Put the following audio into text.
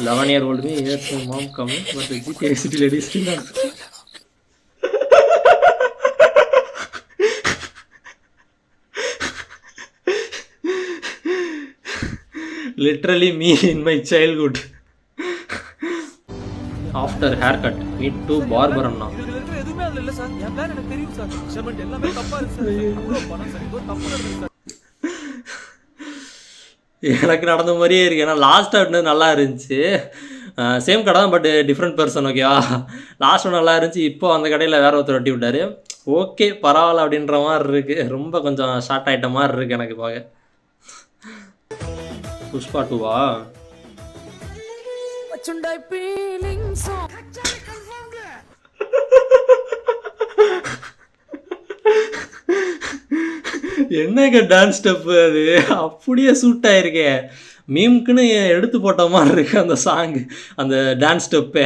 11-year-old me hears my mom coming, but the GTA City lady is still on. Literally me in my childhood. After haircut, meet to barber அண்ணா. எதுவுமே அதுல இல்ல sir. என் plan எனக்கு தெரியும் sir. Measurement எல்லாமே தப்பா இருக்கு sir. அவ்வளோ பணம் சார். ஏதோ தப்பு நடக்குது சார். எனக்கு நடந்த மாதிரியே இருக்கு. ஏன்னா லாஸ்ட் ஆடினது நல்லா இருந்துச்சு. சேம் கடை தான், பட் டிஃப்ரெண்ட் பர்சன். ஓகேவா? லாஸ்ட் ஒன் நல்லா இருந்துச்சு. இப்போ அந்த கடையில் வேற ஒருத்தர் வெட்டி விட்டாரு. ஓகே பரவாயில்ல அப்படின்ற மாதிரி இருக்கு. ரொம்ப கொஞ்சம் ஷார்ட் ஆகிட்ட மாதிரி இருக்கு எனக்கு பார்க்க. புஷ்பா 2வா? என்னங்க டான்ஸ் ஸ்டெப் அது அப்படியே சூட் ஆயிருக்கே. மீம்க்குன்னு எடுத்து போட்ட மாதிரி இருக்கு அந்த சாங், அந்த டான்ஸ் ஸ்டெப்பே.